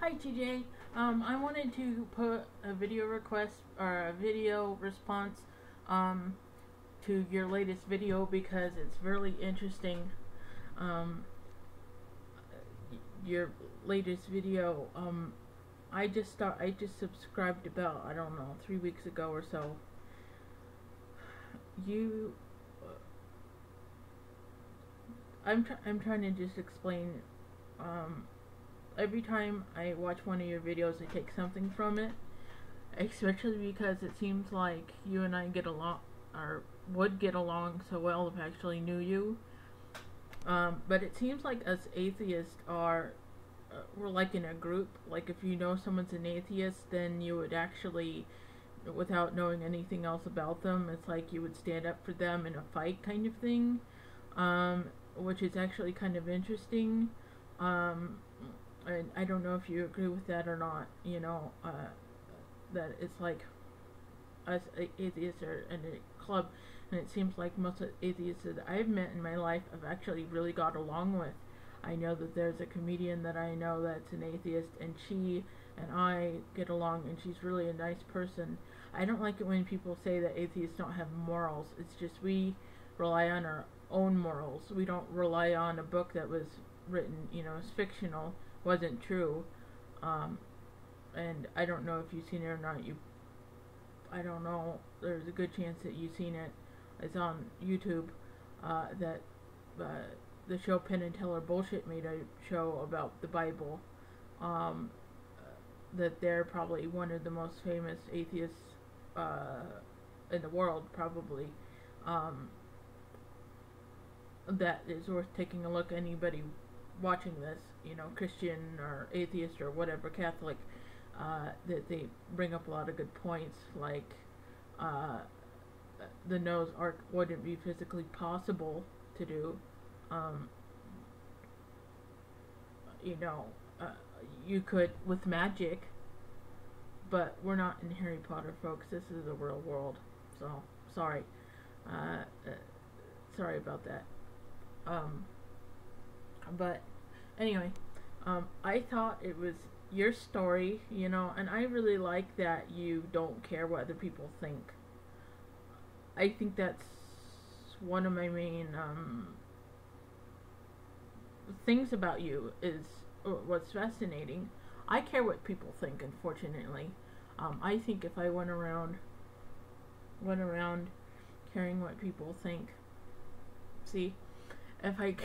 Hi TJ. I wanted to put a video request or a video response um, to your latest video because it's really interesting. Um, your latest video. I just subscribed about, I don't know, 3 weeks ago or so. You, I'm trying to just explain. Um, every time I watch one of your videos, I take something from it, especially because it seems like you and I get along, or would get along so well if I actually knew you. But it seems like us atheists we're like in a group. Like if you know someone's an atheist, then you would actually, without knowing anything else about them, it's like you would stand up for them in a fight kind of thing, which is actually kind of interesting. Um, and I don't know if you agree with that or not. That it's like us atheists are in a club, and it seems like most of the atheists that I've met in my life I've actually really got along with. I know that there's a comedian that I know that's an atheist, and she and I get along, and she's really a nice person. I don't like it when people say that atheists don't have morals. It's just we rely on our own morals. We don't rely on a book that was written, it's fictional, wasn't true. And I don't know if you've seen it or not. I don't know. There's a good chance that you've seen it. It's on YouTube. That the show Penn and Teller Bullshit made a show about the Bible. That they're probably one of the most famous atheists in the world, probably. That is worth taking a look. Anybody watching this, Christian or atheist or whatever, Catholic, that they bring up a lot of good points, like the Noah's Ark wouldn't be physically possible to do. You could with magic, but we're not in Harry Potter, folks. This is the real world. So, sorry. Sorry about that. But anyway, I thought it was your story, and I really like that you don't care what other people think. I think that's one of my main things about you, is what's fascinating. I care what people think, unfortunately. I think if I went around caring what people think, see, if I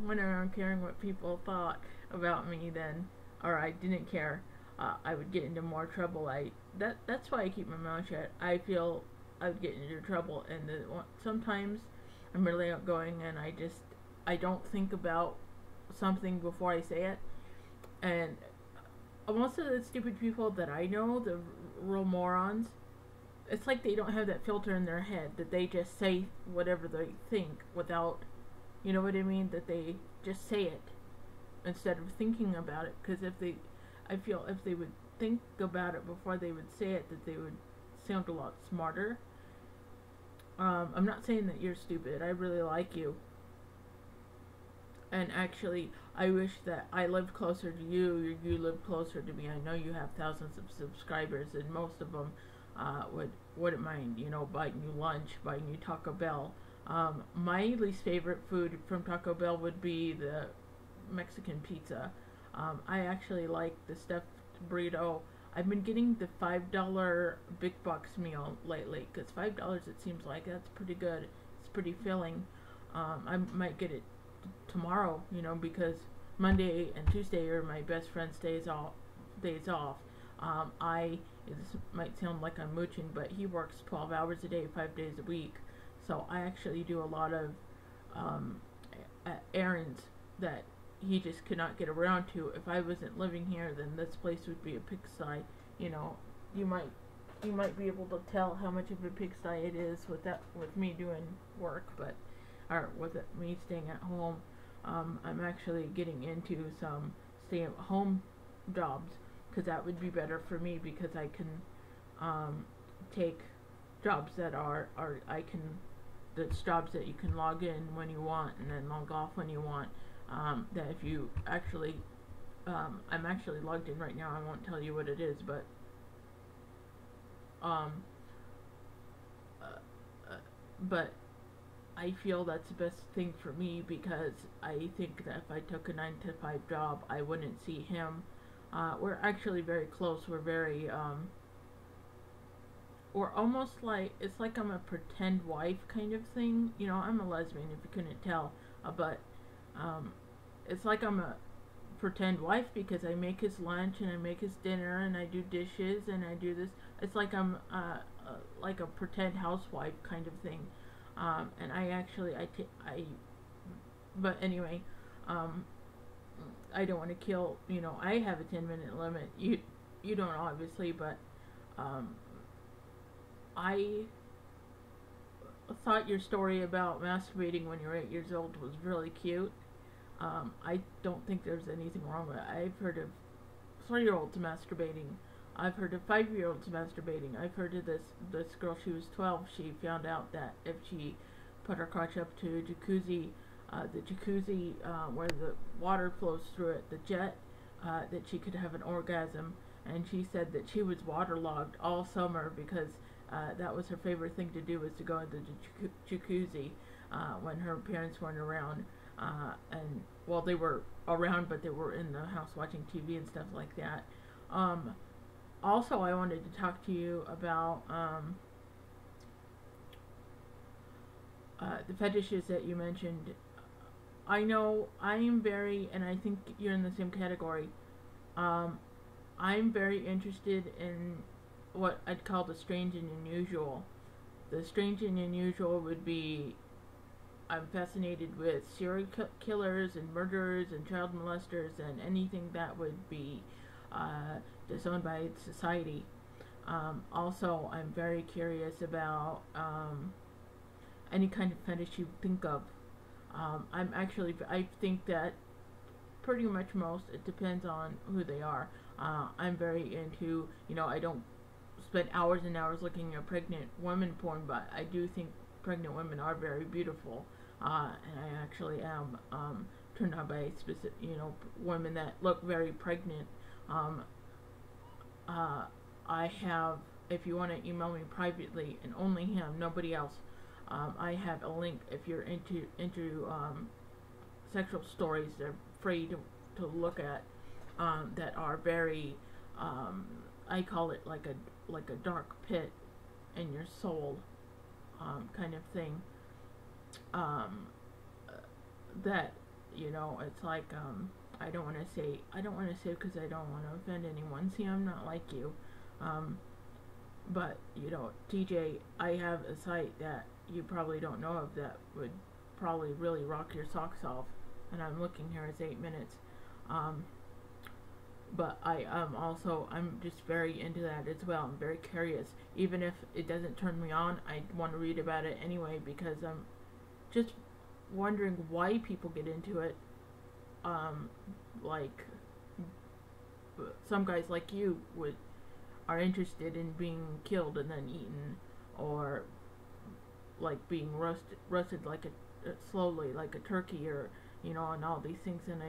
went around caring what people thought about me, then, or I didn't care, I would get into more trouble. That's why I keep my mouth shut. I feel I would get into trouble, and sometimes I'm really outgoing, and I don't think about something before I say it. And most of the stupid people that I know, the real morons, it's like they don't have that filter in their head, that they just say whatever they think without, you know what I mean, that they just say it instead of thinking about it. Because I feel if they would think about it before they would say it, that they would sound a lot smarter. I'm not saying that you're stupid. I really like you. And actually, I wish that I lived closer to you, or you lived closer to me. I know you have thousands of subscribers, and most of them wouldn't mind, buying you lunch, buying you Taco Bell. My least favorite food from Taco Bell would be the Mexican pizza. I actually like the stuffed burrito. I've been getting the $5 big box meal lately, because $5, it seems like that's pretty good. It's pretty filling. I might get it tomorrow, because Monday and Tuesday are my best friend's days off. This might sound like I'm mooching, but he works 12 hours a day, 5 days a week. So I actually do a lot of errands that he just could not get around to. If I wasn't living here, then this place would be a pigsty. You might be able to tell how much of a pigsty it is with me doing work, or with me staying at home. I'm actually getting into some stay-at-home jobs, because that would be better for me, because I can take jobs that that's jobs that you can log in when you want and then log off when you want. That if you actually I'm actually logged in right now. I won't tell you what it is, but um, uh, uh, but I feel that's the best thing for me, because I think that if I took a 9 to 5 job, I wouldn't see him. We're actually very close. We're almost like, it's like I'm a pretend wife kind of thing. You know, I'm a lesbian if you couldn't tell, but um, it's like I'm a pretend wife, because I make his lunch and I make his dinner and I do dishes and I do this. It's like I'm like a pretend housewife kind of thing. And I actually, but anyway, um, I don't want to kill, you know, I have a 10-minute limit. You don't obviously, but, I thought your story about masturbating when you're 8 years old was really cute. I don't think there's anything wrong with it. I've heard of 3-year-olds masturbating. I've heard of 5-year-olds masturbating. I've heard of this girl, she was 12, she found out that if she put her crotch up to a jacuzzi, the jacuzzi, where the water flows through it, the jet, that she could have an orgasm. And she said that she was waterlogged all summer, because that was her favorite thing to do, was to go into the jacuzzi when her parents weren't around. And, well, they were around, but they were in the house watching TV and stuff like that. Also, I wanted to talk to you about the fetishes that you mentioned. I know I am very, and I think you're in the same category, I'm very interested in what I'd call the strange and unusual. The strange and unusual would be, I'm fascinated with serial killers and murderers and child molesters and anything that would be disowned by society. Also, I'm very curious about any kind of fetish you think of. I think that pretty much most, it depends on who they are. I'm very into, you know, I don't spend hours and hours looking at pregnant women porn, but I do think pregnant women are very beautiful. And I actually am turned on by specific, you know, women that look very pregnant. I have, if you want to email me privately, and only him, nobody else, I have a link if you're into sexual stories they're free to look at, that are very, I call it like a dark pit in your soul, kind of thing. That, you know, it's like, I don't want to say because I don't want to offend anyone. See, I'm not like you. But, you know, TJ, I have a site that you probably don't know of that would probably really rock your socks off. And I'm looking here, it's 8 minutes. But I'm just very into that as well. I'm very curious. Even if it doesn't turn me on, I want to read about it anyway, because I'm just wondering why people get into it. Like, some guys like you are interested in being killed and then eaten, or like being roasted like slowly like a turkey, or, you know, and all these things. And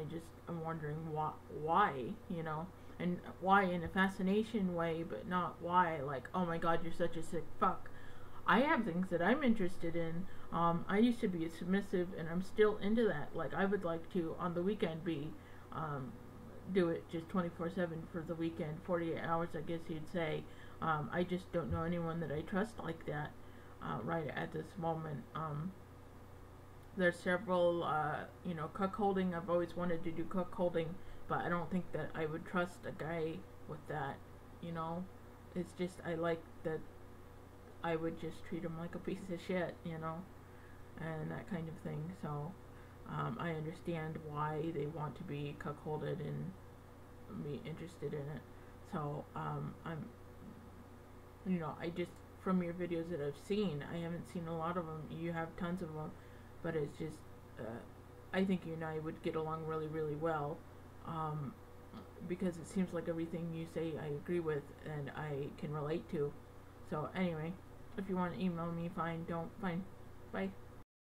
I'm wondering why, you know, and why in a fascination way, but not why like, oh my god, you're such a sick fuck. I have things that I'm interested in. I used to be submissive, and I'm still into that. Like, I would like to, on the weekend, do it just 24/7 for the weekend, 48 hours, I guess you'd say. I just don't know anyone that I trust like that right at this moment. There's several, you know, cuckolding. I've always wanted to do cuckolding, but I don't think that I would trust a guy with that, you know. It's just, I like that I would just treat him like a piece of shit, you know, and that kind of thing. So, I understand why they want to be cuckolded and be interested in it. So, you know, from your videos that I've seen, I haven't seen a lot of them. You have tons of them, but it's just, I think you and I would get along really, really well, because it seems like everything you say I agree with and I can relate to. So, anyway, if you want to email me, fine. Don't, fine. Bye.